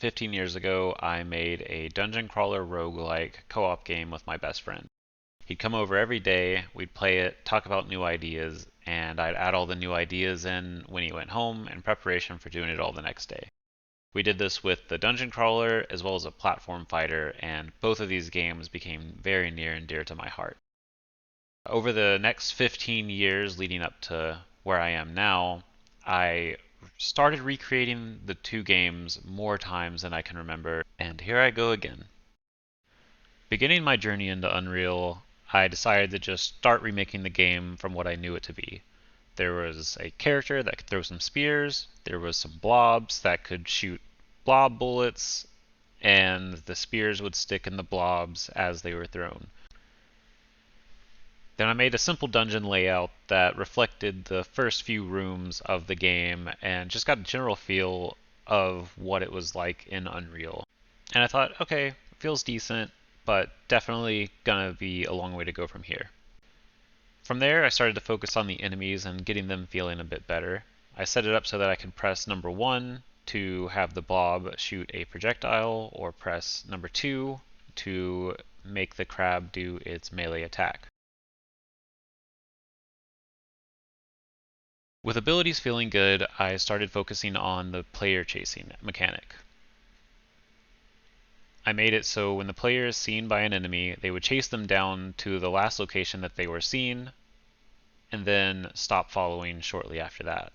15 years ago, I made a dungeon crawler roguelike co-op game with my best friend. He'd come over every day, we'd play it, talk about new ideas, and I'd add all the new ideas in when he went home in preparation for doing it all the next day. We did this with the dungeon crawler as well as a platform fighter, and both of these games became very near and dear to my heart. Over the next 15 years leading up to where I am now, I started recreating the two games more times than I can remember, and here I go again. Beginning my journey into Unreal, I decided to just start remaking the game from what I knew it to be. There was a character that could throw some spears, there was some blobs that could shoot blob bullets, and the spears would stick in the blobs as they were thrown. Then I made a simple dungeon layout that reflected the first few rooms of the game and just got a general feel of what it was like in Unreal. And I thought, okay, feels decent, but definitely gonna be a long way to go from here. From there, I started to focus on the enemies and getting them feeling a bit better. I set it up so that I can press number 1 to have the blob shoot a projectile, or press number 2 to make the crab do its melee attack. With abilities feeling good, I started focusing on the player chasing mechanic. I made it so when the player is seen by an enemy, they would chase them down to the last location that they were seen, and then stop following shortly after that.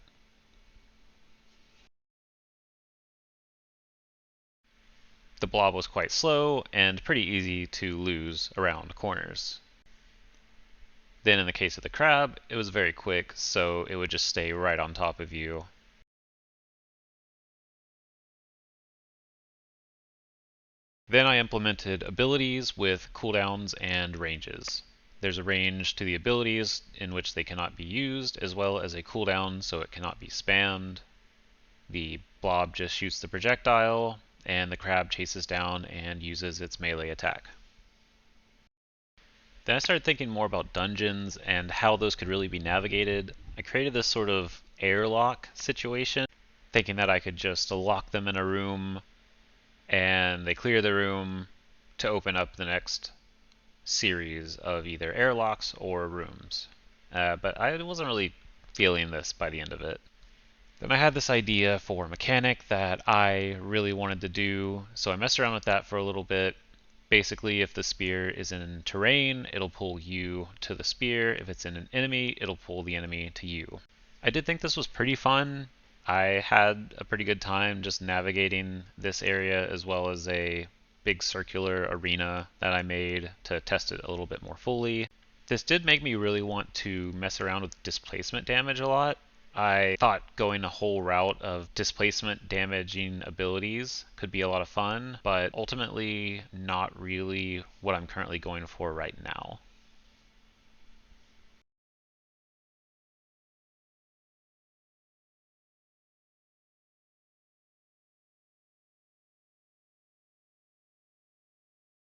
The blob was quite slow and pretty easy to lose around corners. Then in the case of the crab, it was very quick, so it would just stay right on top of you. Then I implemented abilities with cooldowns and ranges. There's a range to the abilities in which they cannot be used, as well as a cooldown so it cannot be spammed. The blob just shoots the projectile, and the crab chases down and uses its melee attack. Then I started thinking more about dungeons and how those could really be navigated. I created this sort of airlock situation, thinking that I could just lock them in a room and they clear the room to open up the next series of either airlocks or rooms. But I wasn't really feeling this by the end of it. Then I had this idea for a mechanic that I really wanted to do, so I messed around with that for a little bit. Basically, if the spear is in terrain, it'll pull you to the spear. If it's in an enemy, it'll pull the enemy to you. I did think this was pretty fun. I had a pretty good time just navigating this area, as well as a big circular arena that I made to test it a little bit more fully. This did make me really want to mess around with displacement damage a lot. I thought going a whole route of displacement damaging abilities could be a lot of fun, but ultimately not really what I'm currently going for right now.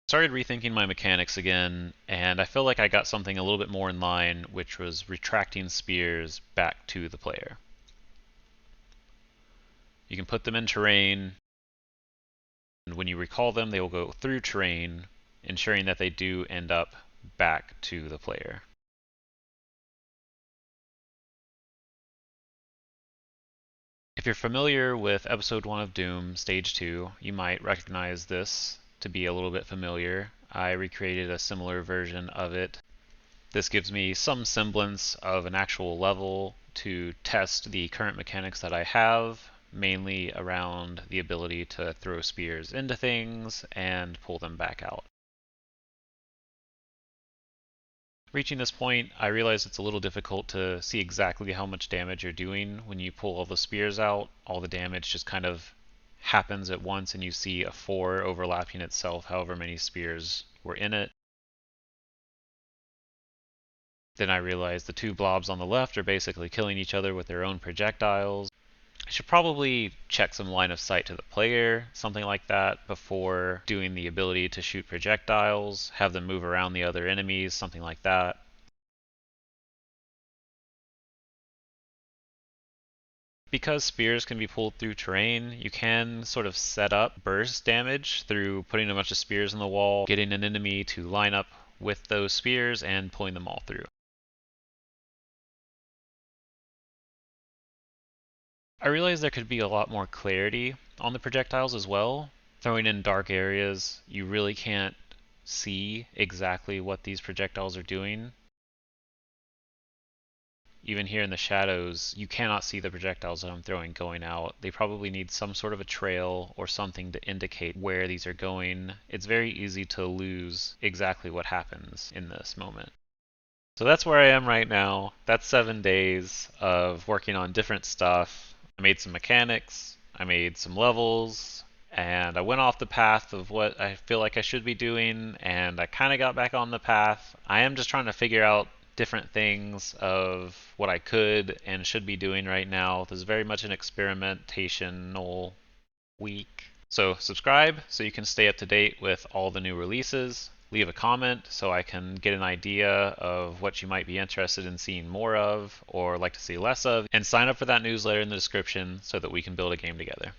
Started rethinking my mechanics again, and I feel like I got something a little bit more in line, which was retracting spears back to the player. You can put them in terrain, and when you recall them, they will go through terrain, ensuring that they do end up back to the player. If you're familiar with Episode 1 of Doom, Stage 2, you might recognize this to be a little bit familiar. I recreated a similar version of it. This gives me some semblance of an actual level to test the current mechanics that I have, mainly around the ability to throw spears into things and pull them back out. Reaching this point, I realize it's a little difficult to see exactly how much damage you're doing when you pull all the spears out. All the damage just kind of happens at once and you see a 4 overlapping itself however many spears were in it. Then I realize the two blobs on the left are basically killing each other with their own projectiles. I should probably check some line of sight to the player, something like that, before doing the ability to shoot projectiles, have them move around the other enemies, something like that. Because spears can be pulled through terrain, you can sort of set up burst damage through putting a bunch of spears on the wall, getting an enemy to line up with those spears, and pulling them all through. I realized there could be a lot more clarity on the projectiles as well. Throwing in dark areas, you really can't see exactly what these projectiles are doing. Even here in the shadows, you cannot see the projectiles that I'm throwing going out. They probably need some sort of a trail or something to indicate where these are going. It's very easy to lose exactly what happens in this moment. So that's where I am right now. That's 7 days of working on different stuff. I made some mechanics, I made some levels, and I went off the path of what I feel like I should be doing, and I kind of got back on the path. I am just trying to figure out different things of what I could and should be doing right now. This is very much an experimentational week. So subscribe so you can stay up to date with all the new releases. Leave a comment so I can get an idea of what you might be interested in seeing more of or like to see less of. And sign up for that newsletter in the description so that we can build a game together.